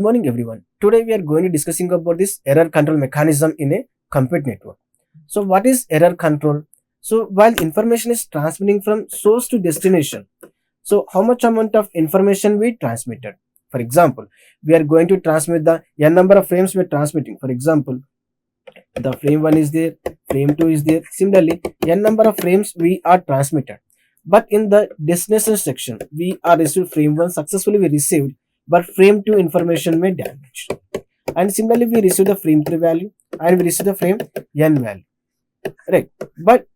morning everyone. Today we are going to discussing about this error control mechanism in a compute network. So what is error control? So while information is transmitting from source to destination, so how much amount of information we transmitted? For example, we are going to transmit the n number of frames we are transmitting. For example, the frame 1 is there, frame 2 is there. Similarly, n number of frames we are transmitted. But in the destination section, we are received frame 1 successfully we received, but frame 2 information may damage. And similarly, we receive the frame 3 value and we receive the frame n value. Right. But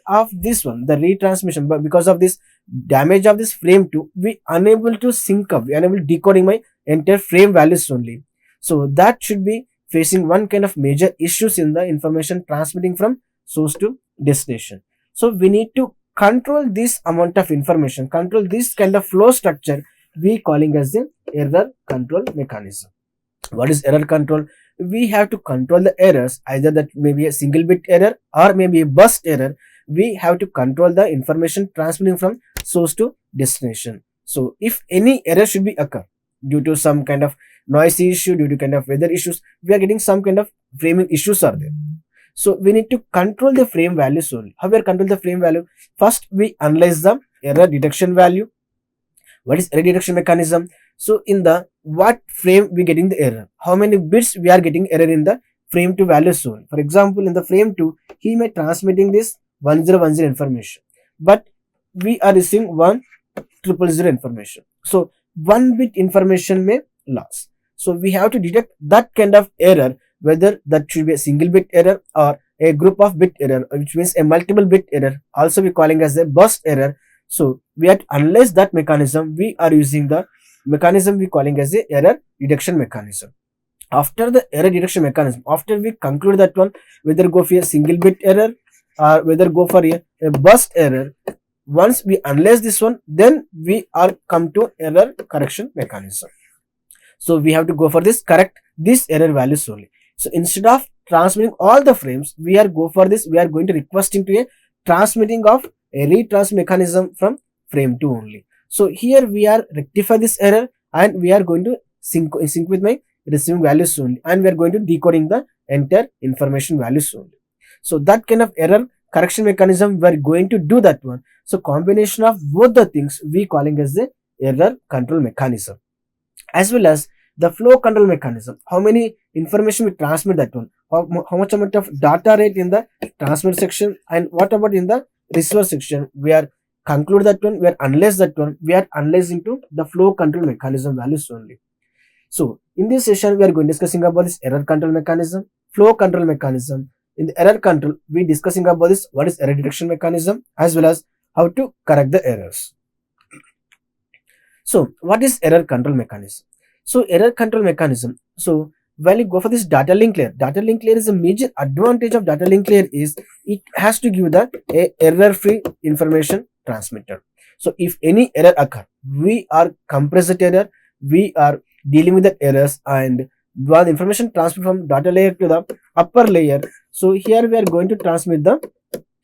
of this one, the retransmission, but because of this damage of this frame 2, we unable to sync up, we unable decoding my entire frame values only. So that should be facing one kind of major issues in the information transmitting from source to destination. So we need to control this amount of information, control this kind of flow structure, we calling as the error control mechanism. What is error control? We have to control the errors, either that may be a single bit error or maybe a burst error. We have to control the information transmitting from source to destination. So if any error should be occur due to some kind of noisy issue, due to kind of weather issues, we are getting some kind of framing issues are there. So we need to control the frame values only. How we are control the frame value? First, we analyze the error detection value. What is error detection mechanism? So in the what frame we getting the error, how many bits we are getting error in the frame 2 value zone. For example, in the frame 2, he may transmitting this 1010 information, but we are receiving 1000 information. So 1 bit information may loss. So we have to detect that kind of error, whether that should be a single bit error or a group of bit error, which means a multiple bit error. Also we calling as a burst error. So we have to analyze that mechanism. We are using the mechanism we calling as a error detection mechanism. After the error detection mechanism, after we conclude that one, whether go for a single bit error or whether go for a burst error, once we analyze this one, then we are come to error correction mechanism. So we have to go for this correct this error values only. So instead of transmitting all the frames, we are go for this, we are going to requesting to a transmitting of a retransmit mechanism from frame 2 only. So here we are rectify this error and we are going to sync with my receiving values only, and we are going to decoding the entire information values only. So that kind of error correction mechanism we are going to do that one. So combination of both the things we calling as the error control mechanism, as well as the flow control mechanism. How many information we transmit that one, how much amount of data rate in the transmit section, and what about in the receiver section, we are conclude that one, we are analyze that one, we are analyzing to the flow control mechanism values only. So in this session we are going discussing about this error control mechanism, flow control mechanism. In the error control we discussing about this what is error detection mechanism, as well as how to correct the errors. So what is error control mechanism? So error control mechanism, so when you go for this data link layer is a major advantage of data link layer is it has to give the error free information transmitter. So if any error occur, we are compressed error, we are dealing with the errors, and while information transfer from data layer to the upper layer, so here we are going to transmit the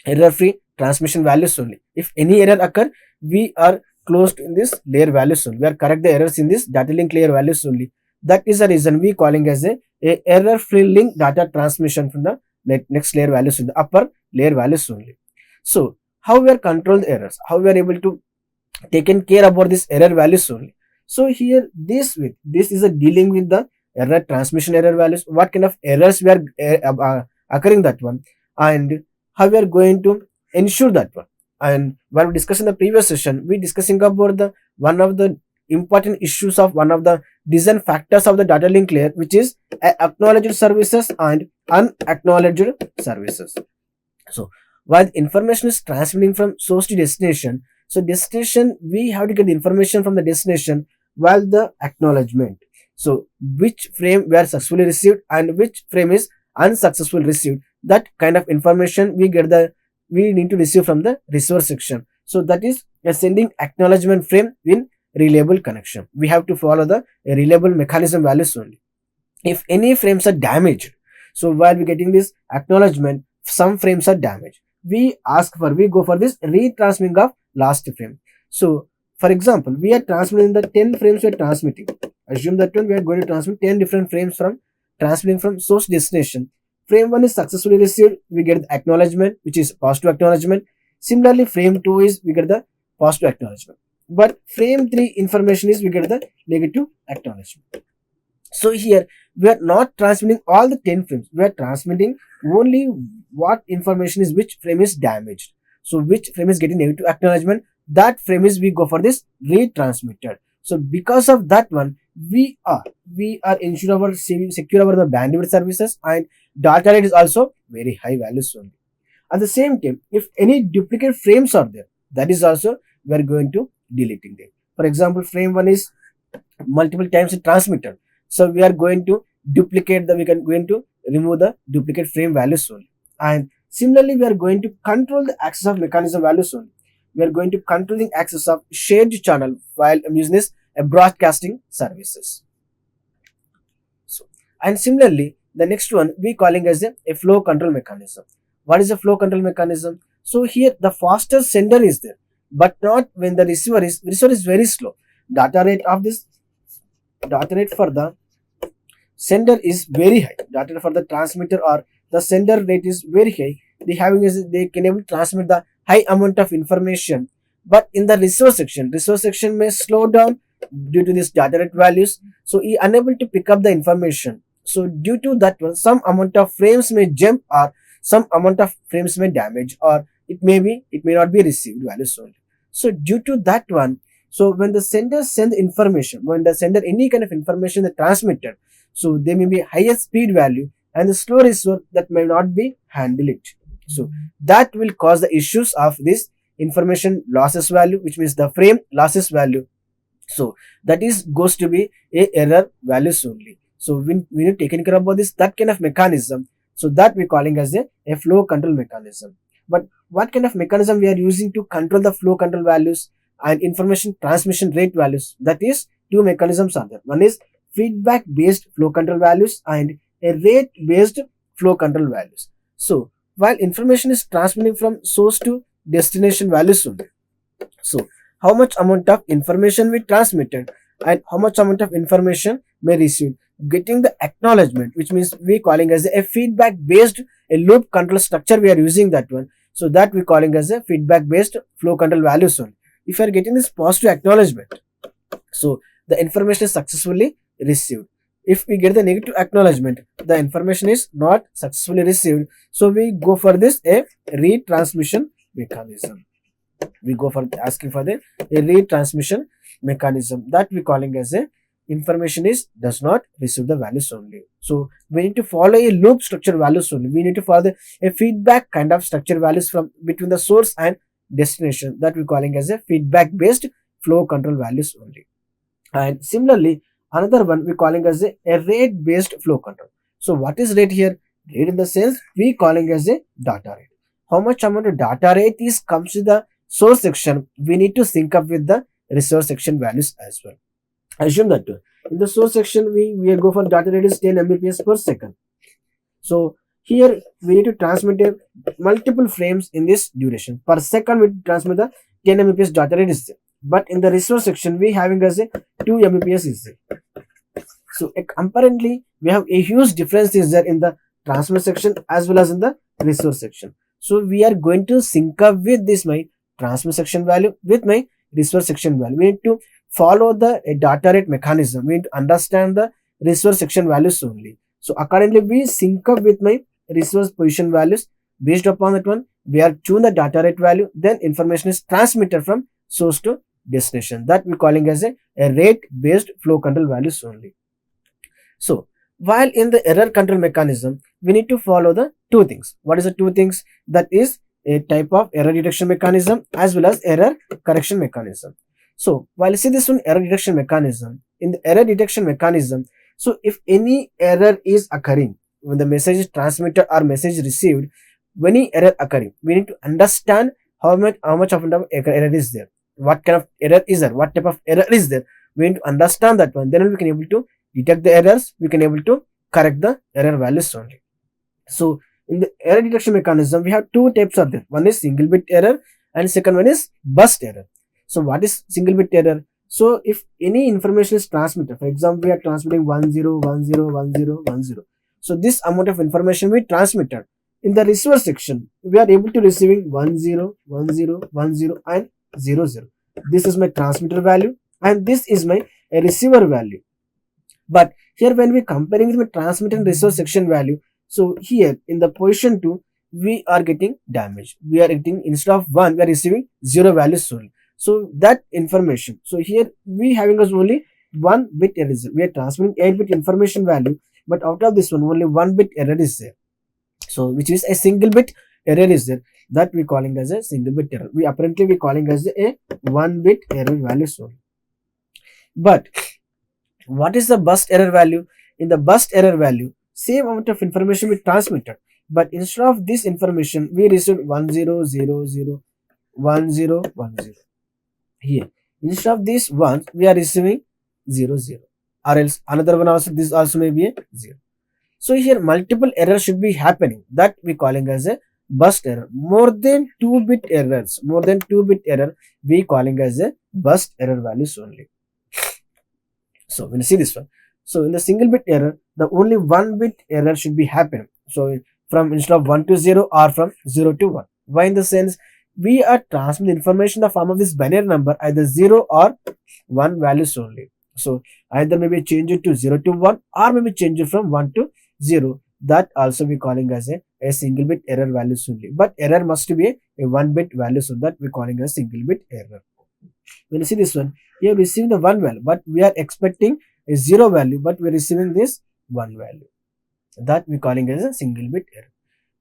error free transmission values only. If any error occur, we are closed in this layer values only, we are correct the errors in this data link layer values only. That is the reason we calling as a error free link data transmission from the next layer values in the upper layer values only. So how we are control the errors, how we are able to taken care about this error values only. So here this is a dealing with the error transmission error values, what kind of errors we are occurring that one, and how we are going to ensure that one. And while we discussed in the previous session, we discussing about the one of the important issues of one of the design factors of the data link layer, which is acknowledged services and unacknowledged services. So while information is transmitting from source to destination, so destination we have to get the information from the destination, while the acknowledgement, so which frame we are successfully received and which frame is unsuccessfully received, that kind of information we need to receive from the receiver section. So that is a sending acknowledgement frame in reliable connection. We have to follow the reliable mechanism values only. If any frames are damaged, so while we getting this acknowledgement, some frames are damaged, we go for this retransmitting of last frame. So For example, we are transmitting the 10 frames we are transmitting. Assume that one we are going to transmit 10 different frames from transmitting from source destination. Frame 1 is successfully received, we get the acknowledgement, which is positive acknowledgement. Similarly, frame 2 is we get the positive acknowledgement. But frame 3 information is we get the negative acknowledgement. So here we are not transmitting all the 10 frames. We are transmitting only what information is, which frame is damaged. So which frame is getting negative acknowledgement, that frame is we go for this retransmitted. So because of that one, we are ensure our saving, secure our the bandwidth services, and data rate is also very high values only. At the same time, if any duplicate frames are there, that is also we are going to deleting them. For example, frame 1 is multiple times transmitted, so we are going to duplicate the, we can going to remove the duplicate frame values only. And similarly, we are going to control the access of mechanism values only. We are going to controlling access of shared channel while using this broadcasting services. So, and similarly, the next one we calling as a flow control mechanism. What is a flow control mechanism? So here the faster sender is there, but not when the receiver is very slow. Data rate of this, data rate for the sender is very high. Data rate for the transmitter or the sender rate is very high. They having is they can able to transmit the high amount of information, but in the receiver section may slow down due to this data rate values. So he unable to pick up the information. So due to that one, some amount of frames may jump, or some amount of frames may damage, or it may not be received values only. So due to that one, so when the sender send information, when the sender any kind of information the transmitted, so there may be higher speed value, and the slow receiver that may not be handle it. So that will cause the issues of this information losses value, which means the frame losses value. So that is goes to be a error values only. So we need to take care about this, that kind of mechanism. So that we calling as a flow control mechanism. But what kind of mechanism we are using to control the flow control values and information transmission rate values? That is, two mechanisms are there. One is feedback based flow control values and a rate based flow control values. So while information is transmitting from source to destination values only. So how much amount of information we transmitted and how much amount of information may receive, getting the acknowledgement, which means we calling as a feedback based a loop control structure we are using that one. So that we calling as a feedback based flow control values only. If you are getting this positive acknowledgement, so the information is successfully received. If we get the negative acknowledgement, the information is not successfully received, so we go for this a retransmission mechanism. We go for asking for the a retransmission mechanism, that we calling as a information is does not receive the values only. So we need to follow a loop structure values only. We need to follow a feedback kind of structure values from between the source and destination, that we calling as a feedback based flow control values only. And similarly, another one we calling as a rate based flow control. So what is rate here? Rate in the sense we calling as a data rate. How much amount of data rate is comes to the source section, we need to sync up with the receiver section values as well. Assume that in the source section we go for data rate is 10 Mbps per second. So here we need to transmit multiple frames in this duration. Per second we transmit the 10 Mbps data rate is there. But in the receiver section we having as a 2 Mbps is there. So apparently we have a huge difference is there in the transmit section as well as in the receiver section. So we are going to sync up with this my transmit section value with my receiver section value. We need to follow the data rate mechanism. We need to understand the receiver section values only. So accordingly we sync up with my receiver position values. Based upon that one, we are tune the data rate value, then information is transmitted from source to destination. That we calling as a rate based flow control values only. So while in the error control mechanism, we need to follow the two things. What is the two things? That is a type of error detection mechanism as well as error correction mechanism. So while you see this one error detection mechanism, in the error detection mechanism, so if any error is occurring when the message is transmitted or message received, when any error occurring, we need to understand how much of error is there, what kind of error is there, what type of error is there. We need to understand that one. Then we can able to detect the errors. We can able to correct the error values only. So in the error detection mechanism, we have two types of them. One is single bit error and second one is burst error. So what is single bit error? So if any information is transmitted, for example, we are transmitting 10101010. So this amount of information we transmitted. In the receiver section, we are able to receiving 101010 and 00. This is my transmitter value and this is my receiver value. But here when we comparing with my transmitter and receiver section value, so here in the position 2, we are getting damage. We are getting, instead of 1, we are receiving 0 values only. So that information. So here we having us only 1 bit error. We are transmitting 8 bit information value, but out of this one only 1 bit error is there. So which is a single bit error is there, that we calling as a single bit error. We apparently we calling as a 1 bit error value only. But what is the burst error value? In the burst error value, same amount of information we transmitted, but instead of this information we received 1000 1010. Here instead of this one we are receiving 00, or else another one also, this also may be a 0. So here multiple errors should be happening, that we calling as a burst error. More than 2 bit errors, more than 2 bit error we calling as a burst error values only. So when you see this one, so in the single bit error, the only 1 bit error should be happening. So from instead of 1 to 0 or from 0 to 1. Why? In the sense we are transmitting information in the form of this binary number, either 0 or 1 values only. So either maybe change it to 0 to 1 or maybe change it from 1 to 0. That also we calling as a single bit error values only. But error must be a 1 bit value, so that we calling as single bit error. When you see this one, we are receiving the 1 value, but we are expecting a 0 value, but we are receiving this 1 value. That we calling as a single bit error.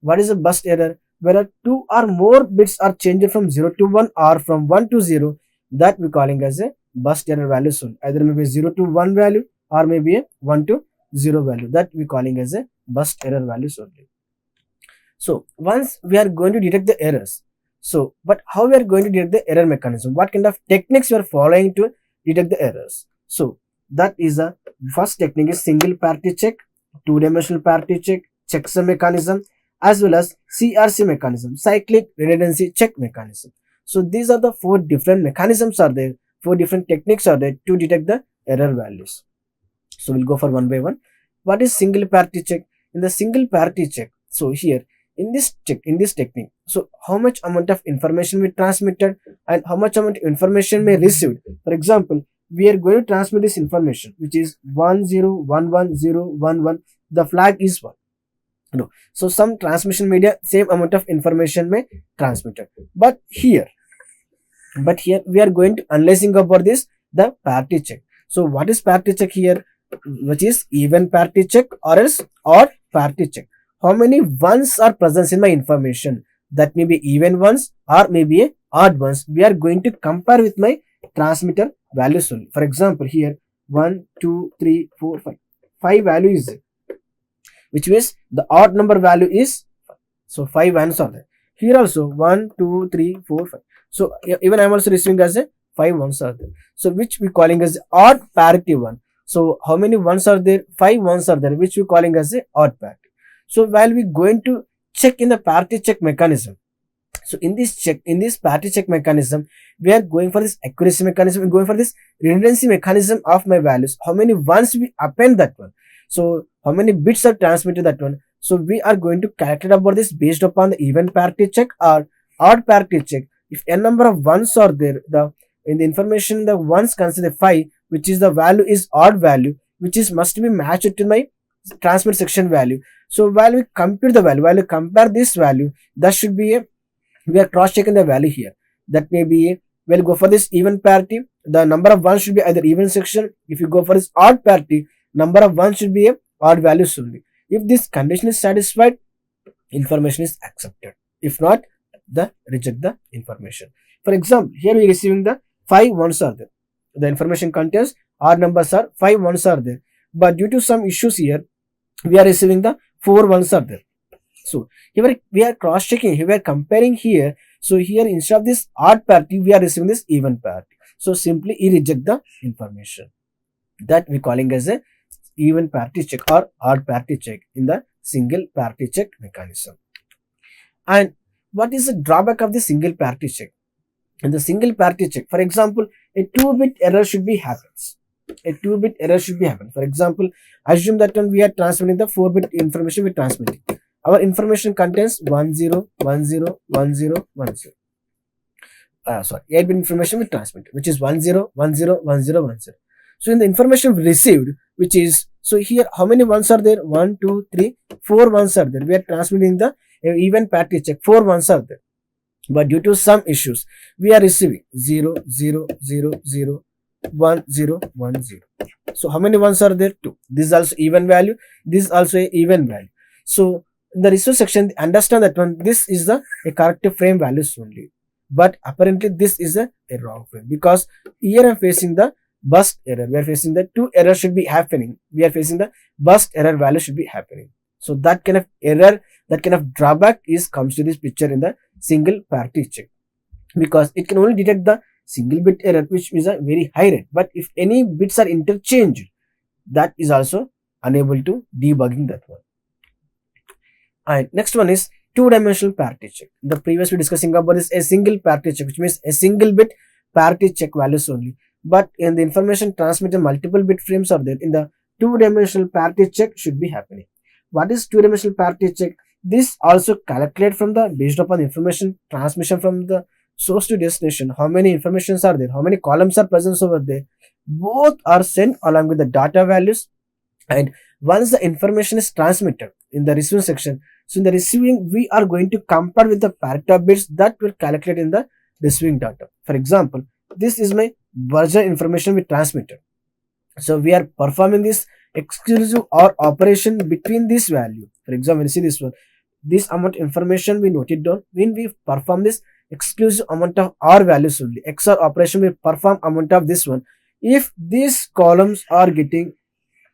What is a burst error? Where 2 or more bits are changed from 0 to 1 or from 1 to 0, that we calling as a burst error value soon. Either maybe 0 to 1 value or maybe a 1 to 0 value, that we calling as a burst error values only. So once we are going to detect the errors, so but how we are going to detect the error mechanism? What kind of techniques we are following to detect the errors? So that is the first technique is single parity check, two-dimensional parity check, checksum mechanism, as well as CRC mechanism, cyclic redundancy check mechanism. So these are the 4 different mechanisms are there, 4 different techniques are there to detect the error values. So we'll go for one by one. What is single parity check? In the single parity check, so here in this check, in this technique, so how much amount of information we transmitted and how much amount of information we received. For example, we are going to transmit this information, which is 101111. The flag is 1. No. So some transmission media, same amount of information may transmitted. But here we are going to analyzing about this, the parity check. So what is parity check here? Which is even parity check or else odd parity check. How many ones are present in my information? That may be even ones or maybe a odd ones. We are going to compare with my transmitter values only. For example, here 1, 2, 3, 4, 5. 5 value is there, which means the odd number value is 5. So 5 ones are there. Here also 1, 2, 3, 4, 5. So even I am also receiving as a 5 ones are there. So which we calling as odd parity one. So how many ones are there? 5 ones are there, which we calling as a odd parity. So while we going to check in the parity check mechanism, so in this parity check mechanism, we are going for this accuracy mechanism, we're going for this redundancy mechanism of my values. How many ones we append that one? So how many bits are transmitted that one? So we are going to calculate about this based upon the even parity check or odd parity check. If n number of ones are there, in the information the ones consider 5, which is the value is odd value, which is must be matched to my transmit section value. So while we compute the value, while we compare this value, that should be a, we are cross checking the value here. That may be a, we'll go for this even parity, the number of ones should be either even section. If you go for this odd parity, number of ones should be a odd values only. If this condition is satisfied, information is accepted. If not, the reject the information. For example, here we are receiving the 5 ones are there. The information contains odd numbers are 5 ones are there, but due to some issues here, we are receiving the 4 ones are there. So here we are cross checking, here we are comparing here. So here instead of this odd parity, we are receiving this even parity. So simply reject the information. That we calling as a even parity check or odd parity check in the single parity check mechanism. And what is the drawback of the single parity check? in the single parity check. For example, a 2-bit error should be happens. A 2-bit error should be happen. For example, assume that when we are transmitting the 4-bit information we transmitting. Our information contains 10101010. 8-bit information we transmit, which is 10101010. So in the information we received, which is, so here how many ones are there? 1, 2, 3, 4 ones are there. We are transmitting the even parity check. 4 ones are there. But due to some issues, we are receiving 0, 0, 0, 0, 1, 0, 1, 0. So how many ones are there? 2. This is also even value. This is also a even value. So in the resource section, understand that one, this is a correct frame values only. But apparently this is a wrong frame, because here I am facing the burst error. We are facing the 2 error should be happening. We are facing the burst error value should be happening. So that kind of error, that kind of drawback comes to this picture in the single parity check, because it can only detect the single bit error, which is a very high rate. But if any bits are interchanged, that is also unable to debugging that one. And next one is 2-dimensional parity check. The previous we discussing about is a single parity check, which means a single bit parity check values only. But in the information transmitted, multiple bit frames are there. In the 2-dimensional parity check should be happening. What is 2-dimensional parity check? This also calculate from the based upon information transmission from the source to destination. How many informations are there? How many columns are present over there? Both are sent along with the data values. And once the information is transmitted in the receiving section, so in the receiving, we are going to compare with the parity of bits that will calculate in the receiving data. For example, this is my version information we transmitted. So we are performing this exclusive OR operation between this value. For example, you see this one, this amount information we noted down. When we perform this exclusive amount of OR values only, XOR operation we perform amount of this one, if these columns are getting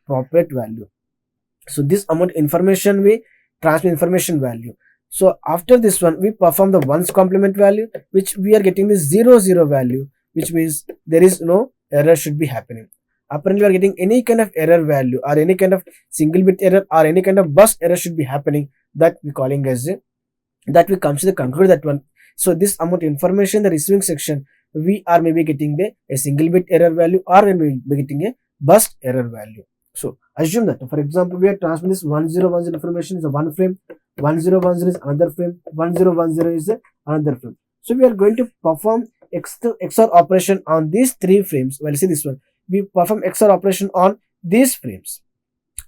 appropriate value, so this amount information we transmit information value. So after this one, we perform the ones complement value, which we are getting the 0, 0 value, which means there is no error should be happening. Apparently we are getting any kind of error value or any kind of single bit error or any kind of burst error should be happening, that we calling as a, that we come to the conclude that one. So this amount information the receiving section, we are maybe getting a single bit error value or maybe getting a burst error value. So assume that, for example, we are transmitting this 1010 information is a one frame, 1010 is another frame, 1010 is another frame. So we are going to perform XOR operation on these 3 frames. Well, see this one, we perform XOR operation on these frames,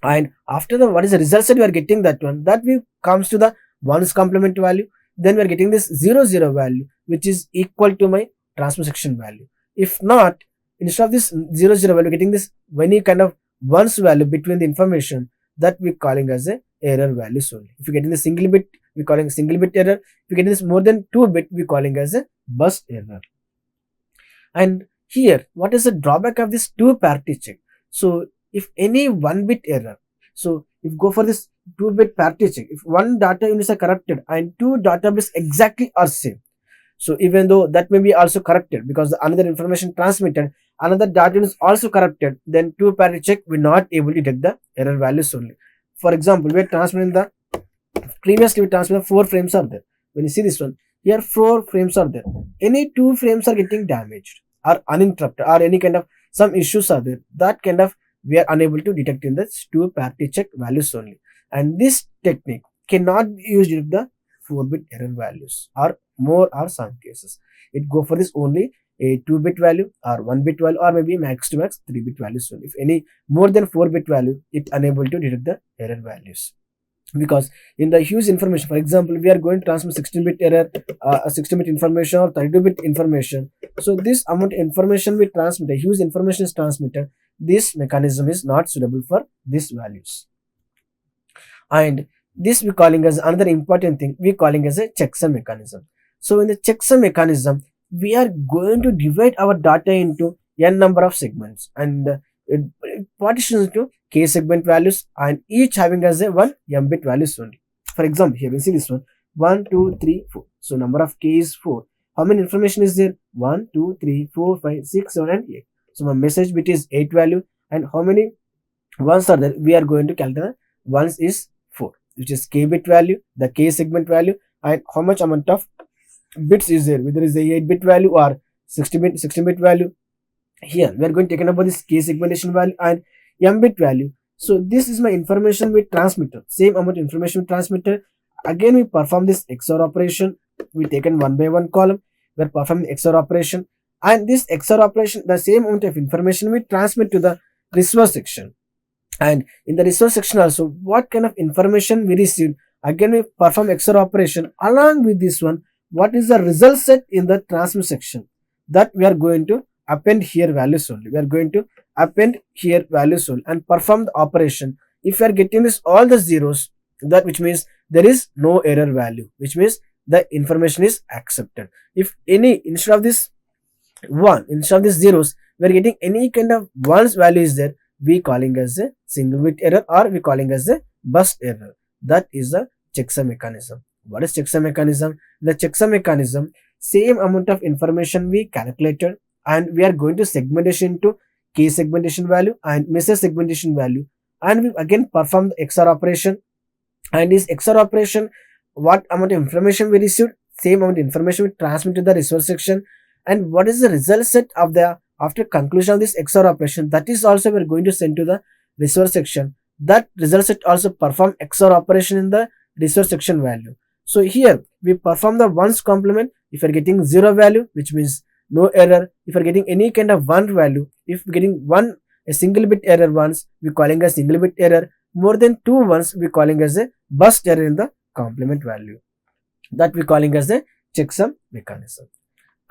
and after the what is the result set we are getting that one, that we comes to the ones complement value. Then we are getting this 0, 0 value, which is equal to my transfer section value. If not, instead of this 0, 0 value, getting this any kind of ones value between the information, that we calling as a error values only. If you getting the single bit, we calling single bit error. If you getting this more than 2 bit, we calling as a burst error. And here, what is the drawback of this 2 parity check? So if any 1 bit error, so if go for this 2 bit parity check, if one data units are corrupted and 2 data bits exactly are same, so even though that may be also corrupted because another information transmitted, another data is also corrupted, then 2 parity check will not able to detect the error values only. For example, we are transmitting the previously we transmitted 4 frames are there. When you see this one, here 4 frames are there. Any 2 frames are getting damaged or uninterrupted or any kind of some issues are there, that kind of we are unable to detect in the 2 parity check values only. And this technique cannot be used with the 4-bit error values or more or some cases. It go for this only a 2-bit value or 1-bit value or maybe max to max 3-bit values only. If any more than 4-bit value, it unable to detect the error values. Because in the huge information, for example, we are going to transmit 16-bit error, 16-bit information or 32-bit information. So this amount of information we transmit, a huge information is transmitted, this mechanism is not suitable for these values. And this we calling as another important thing, we calling as a checksum mechanism. So in the checksum mechanism, we are going to divide our data into n number of segments, and it partitions into k segment values, and each having as a 1 m bit values only. For example, here we see this one 1, 2, 3, 4. So number of k is 4. How many information is there? 1, 2, 3, 4, 5, 6, 7 and 8. So my message bit is 8 value, and how many ones are there? We are going to calculate ones is 4, which is k bit value, the k segment value, and how much amount of bits is there, whether it's the 8-bit value or 16-bit value. Here we are going to take about this key segmentation value and m-bit value. So this is my information with transmitter, same amount of information with transmitter. Again we perform this XOR operation. We taken one by one column, we are performing XOR operation, and this XOR operation, the same amount of information we transmit to the receiver section. And in the receiver section also, what kind of information we receive, again we perform XOR operation. Along with this one, what is the result set in the transmit section, that we are going to append here values only. We are going to append here values only and perform the operation. If we are getting this all the zeros, that which means there is no error value, which means the information is accepted. If any, instead of this zeros, we are getting any kind of ones value is there, we calling as a single bit error or we calling as a burst error. That is the checksum mechanism. What is checksum mechanism? The checksum mechanism, same amount of information we calculated, and we are going to segmentation into key segmentation value and message segmentation value, and we again perform the XOR operation. And this XOR operation, what amount of information we received, same amount of information we transmit to the receiver section, and what is the result set of the after conclusion of this XOR operation, that is also we are going to send to the receiver section. That result set also perform XOR operation in the receiver section value. So here we perform the ones complement. If you are getting 0 value, which means no error. If you are getting any kind of 1 value, if we are getting a single bit error once, we calling as single bit error. More than 2 ones, we calling as a burst error in the complement value. That we calling as a checksum mechanism.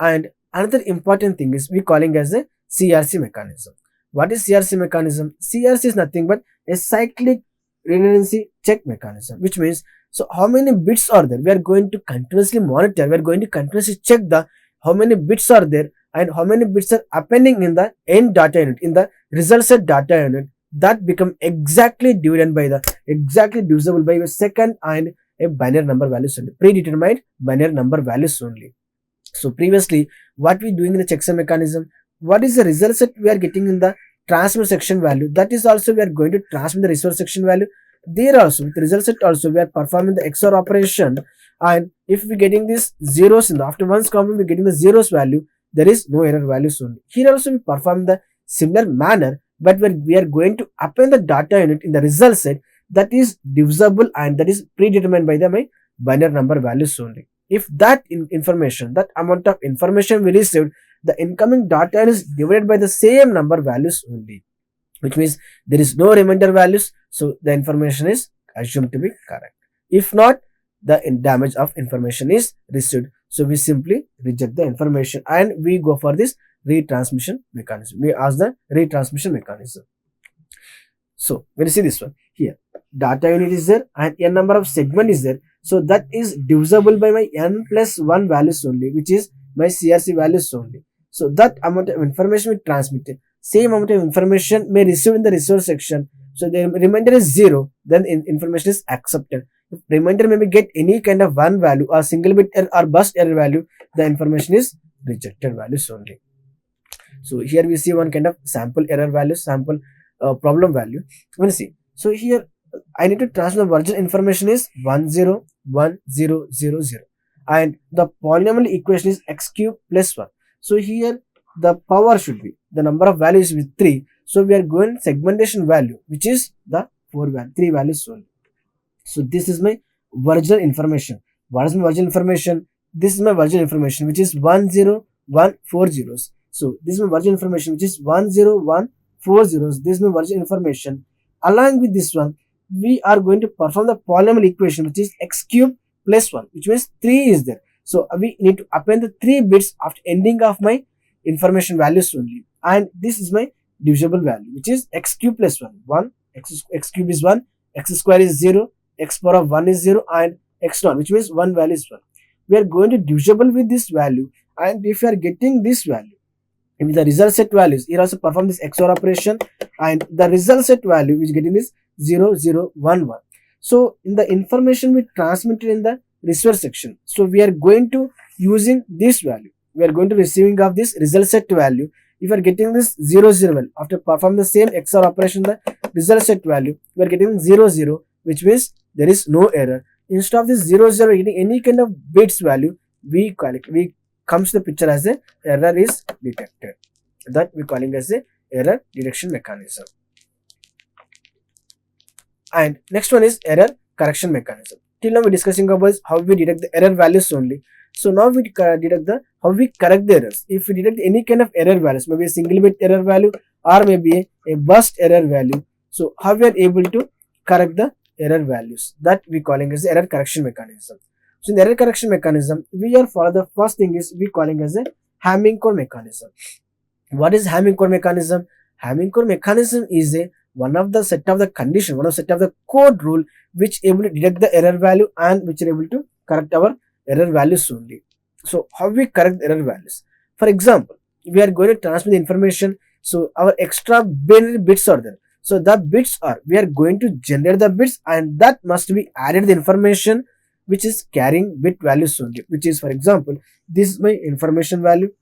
And another important thing is we calling as a CRC mechanism. What is CRC mechanism? CRC is nothing but a cyclic redundancy check mechanism, which means, so how many bits are there? We are going to continuously monitor. We are going to continuously check the how many bits are there and how many bits are appending in the end data unit, in the result set data unit. That become exactly divided by the exactly divisible by a second and a binary number values only, predetermined binary number values only. So previously, what we doing in the checksum mechanism, what is the result set we are getting in the transmit section value, that is also we are going to transmit the receiver section value. There also with the result set also we are performing the XOR operation, and if we getting these zeros in the after ones complement, we getting the zeros value, there is no error values only. Here also we perform the similar manner, but we are going to append the data unit in the result set that is divisible and that is predetermined by the my binary number values only. If that information, that amount of information we received, the incoming data is divided by the same number values only, which means there is no remainder values, so the information is assumed to be correct. If not, the damage of information is received, so we simply reject the information and we go for this retransmission mechanism. We ask the retransmission mechanism. So when you see this one here, data unit is there and n number of segment is there, so that is divisible by my n plus 1 values only, which is my CRC values only. So that amount of information we transmitted, same amount of information may receive in the receiver section, so the remainder is 0, then information is accepted. If remainder maybe get any kind of 1 value or single bit error or burst error value, the information is rejected values only. So here we see one kind of sample error value, sample problem value. When you see, so here I need to transfer the original information is 101000 and the polynomial equation is x cube plus 1. So here the power should be, the number of values with 3. So we are going segmentation value, which is the 3 values only. So this is my original information. What is my original information? This is my original information, which is 10140. So this is my original information, which is 10140. This is my original information. Along with this one, we are going to perform the polynomial equation, which is x cube plus 1, which means 3 is there. So we need to append the 3 bits after ending of my information values only. And this is my divisible value, which is x cube plus 1. X cube is 1, x square is 0, x power of 1 is 0, and x naught, which means 1 value is 1. We are going to divisible with this value, and if you are getting this value, if the result set values, here also perform this XOR operation, and the result set value which getting is 0011. So in the information we transmitted in the receiver section, so we are going to using this value, we are going to receiving of this result set value. If you are getting this 00, after perform the same XOR operation, the result set value, we are getting 00, which means there is no error. Instead of this 00 getting any kind of bits value, we comes the picture as a error is detected. That we calling as a error detection mechanism. And next one is error correction mechanism. Till now we discussing about how we detect the error values only. So now we detect the how we correct the errors. If we detect any kind of error values, maybe a single bit error value or maybe a burst error value. So how we are able to correct the error values, that we calling as the error correction mechanism. So in the error correction mechanism, we are for the first thing is we calling as a Hamming code mechanism. What is Hamming code mechanism? Hamming code mechanism is a one of the set of the condition, one of the set of the code rule which able to detect the error value and which are able to correct our error values only. So how we correct error values? For example, we are going to transmit the information. So our extra binary bits are there. So the bits are, we are going to generate the bits and that must be added the information which is carrying bit values only, which is for example, this is my information value,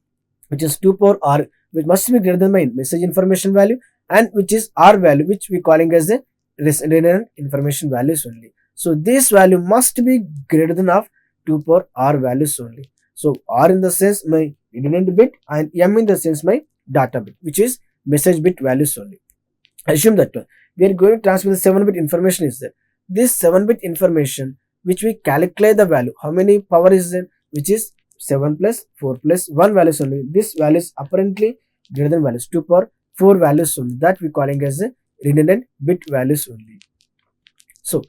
which is 2 power r, which must be greater than my message information value, and which is r value, which we calling as a redundant information values only. So this value must be greater than of 2 power r values only. So r in the sense my redundant bit and m in the sense my data bit, which is message bit values only. Assume that we are going to transmit the 7-bit information is there. This 7-bit information which we calculate the value, how many power is there, which is 7 plus 4 plus 1 values only. This value is apparently greater than values 2 power 4 values only, that we calling as a redundant bit values only. So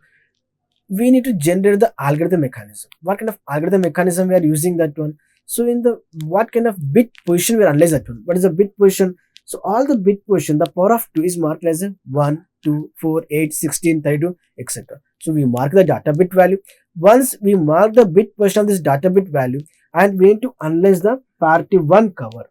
we need to generate the algorithm mechanism. What kind of algorithm mechanism we are using that one? So in the what kind of bit position we are analyze that one? What is the bit position? So all the bit position, the power of 2 is marked as a 1, 2, 4, 8, 16, 32, etc. So we mark the data bit value. Once we mark the bit position of this data bit value, and we need to analyze the parity 1 cover,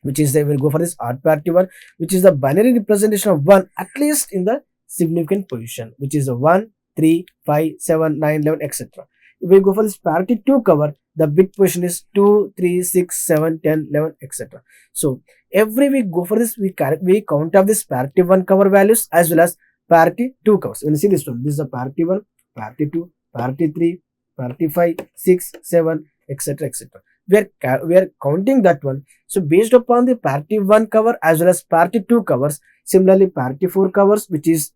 which is we will go for this odd parity 1, which is the binary representation of 1 at least in the significant position, which is a 1, 3, 5, 7, 9, 11, etc. If we go for this parity 2 cover, the bit position is 2, 3, 6, 7, 10, 11, etc. So every week go for this, we count up this parity 1 cover values as well as parity 2 covers. When you see this one, this is the parity 1, parity 2, parity 3, parity 5, 6, 7, etc, etc. We are counting that one. So based upon the parity 1 cover as well as parity 2 covers, similarly parity 4 covers, which is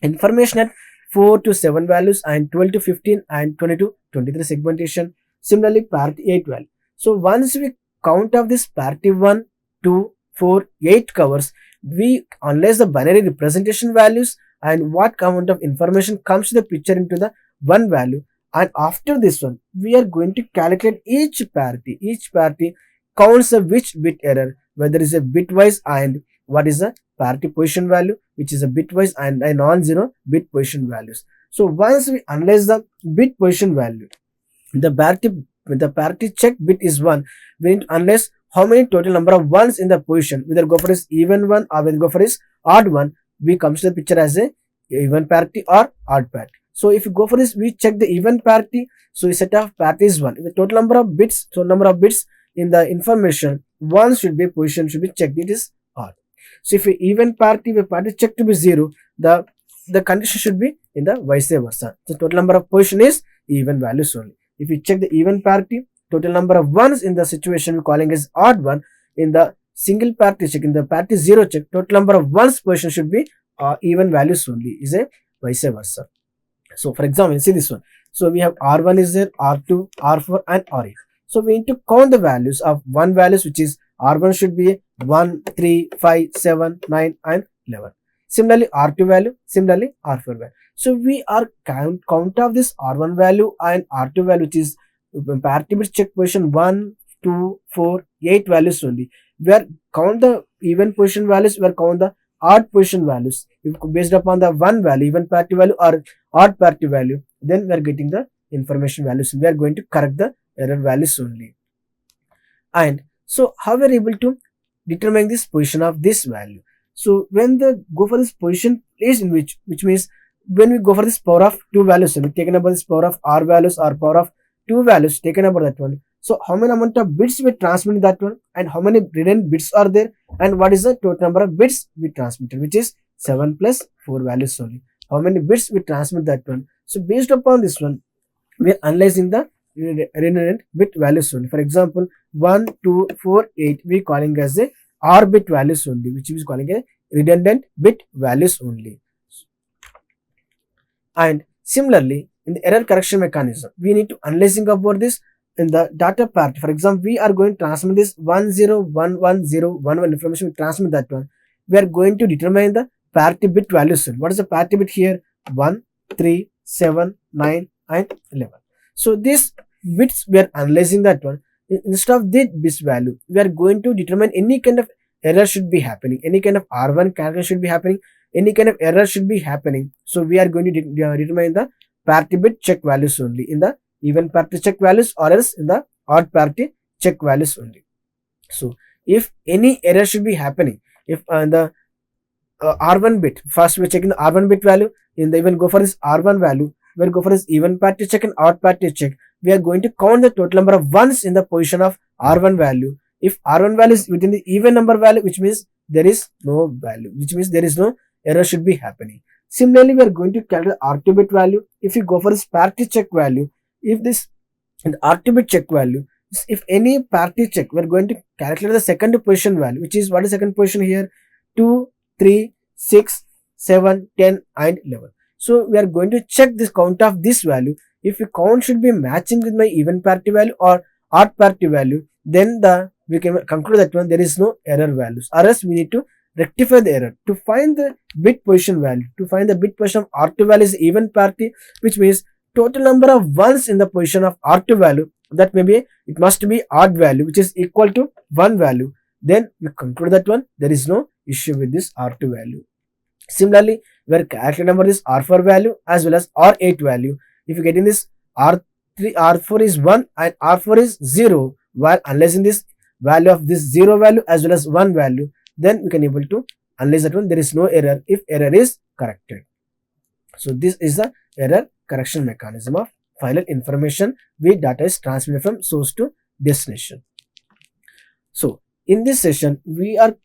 information at 4 to 7 values and 12 to 15 and 20 to 23 segmentation. Similarly parity 8 value. So once we count of this parity 1, 2, 4, 8 covers, we analyze the binary representation values and what amount of information comes to the picture into the one value. And after this one, we are going to calculate each parity. Each parity counts a which bit error, whether it's a bitwise and what is the parity position value, which is a bitwise and a non-zero bit position values. So once we analyze the bit position value, the parity check bit is 1. We need to analyze how many total number of ones in the position, whether go for this even one or whether go for this odd one. We comes to the picture as a even parity or odd parity. So if you go for this, we check the even parity. So we set of parity is 1. The total number of bits, so number of bits in the information, 1 should be position should be checked, it is odd. So if we even parity, we parity check to be 0, the condition should be in the vice versa. The total number of position is even values only. If we check the even parity, total number of ones in the situation we calling as odd one. In the single parity check, in the parity 0 check, total number of ones position should be even values only, is a vice versa. So for example, see this one. So we have R1 is there, R2, R4 and R8. So we need to count the values of 1 values, which is R1 should be 1, 3, 5, 7, 9 and 11. Similarly R2 value, similarly R4 value. So we are count of this R1 value and R2 value, which is parity bit check position 1, 2, 4, 8 values only. We are count the even position values, we are count the odd position values. If based upon the one value, even parity value or odd parity value, then we are getting the information values. We are going to correct the error values only. And so how we are able to determine this position of this value? So when the go for this position place in which means when we go for this power of 2 values, so we taken about this power of r values or power of 2 values taken about that one. So how many amount of bits we transmit that one, and how many redundant bits are there, and what is the total number of bits we transmitted, which is 7 plus 4 values only. How many bits we transmit that one. So based upon this one, we are analyzing the redundant bit values only. For example, 1, 2, 4, 8 we calling as a R bit values only, which is calling a redundant bit values only. And similarly, in the error correction mechanism, we need to analyzing about this in the data part. For example, we are going to transmit this 10111011 information, we transmit that one. We are going to determine the parity bit values. What is the parity bit here? 1, 3, 7, 9 and 11. So these bits we are analyzing that one. Instead of this bit value, we are going to determine any kind of error should be happening, any kind of R1 calculation should be happening, any kind of error should be happening. So we are going to determine the parity bit check values only in the even parity check values, or else in the odd parity check values only. So if any error should be happening, if the R1 bit, first we're checking the R1 bit value, in the even go for this R1 value, we'll go for this even parity check and odd parity check. We are going to count the total number of ones in the position of R1 value. If R1 value is within the even number value, which means there is no value, which means there is no error should be happening. Similarly, we are going to calculate R2 bit value. If you go for this parity check value, if this in R2 bit check value, if any parity check, we are going to calculate the second position value, which is what is second position here? 2, 3, 6, 7, 10 and 11. So we are going to check this count of this value. If the count should be matching with my even parity value or odd parity value, then we can conclude that one there is no error values, or else we need to rectify the error. To find the bit position value, to find the bit position of R2 value is even parity, which means total number of ones in the position of R2 value, that may be, it must be odd value, which is equal to 1 value. Then we conclude that one there is no issue with this R2 value. Similarly, we are calculating number this R4 value as well as R8 value. If you get in this R4 is 1 and R4 is 0, while analyzing this value of this 0 value as well as 1 value, then we can able to analyze that one there is no error if error is corrected. So this is the error correction mechanism of final information where data is transmitted from source to destination. So in this session, we are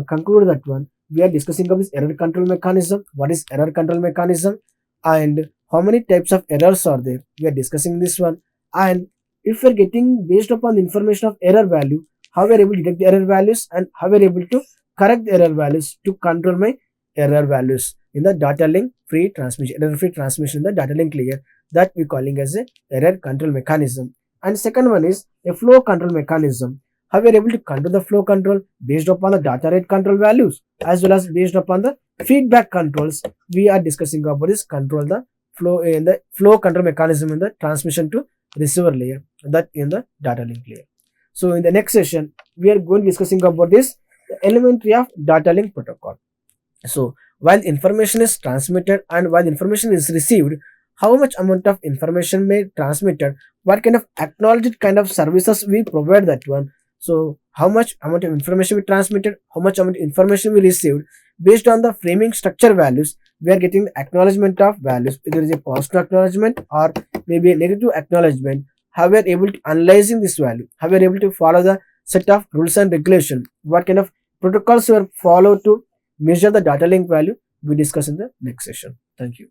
concluded that one. We are discussing of this error control mechanism. What is error control mechanism and how many types of errors are there? We are discussing this one. And if we are getting based upon the information of error value, how we are able to detect the error values and how we are able to correct the error values to control my error values in the data link free transmission, error free transmission in the data link layer, that we calling as a error control mechanism. And second one is a flow control mechanism. How we are able to control the flow control based upon the data rate control values as well as based upon the feedback controls. We are discussing about this control the flow in the flow control mechanism in the transmission to receiver layer, that in the data link layer. So in the next session, we are going to discussing about this elementary of data link protocol. So while information is transmitted and while information is received, how much amount of information may transmitted, what kind of acknowledged kind of services we provide that one. So how much amount of information we transmitted, how much amount of information we received, based on the framing structure values, we are getting the acknowledgement of values. Either is a positive acknowledgement or maybe a negative acknowledgement. How we are able to analyzing this value, how we are able to follow the set of rules and regulation, what kind of protocols we are follow to measure the data link value, we discuss in the next session. Thank you.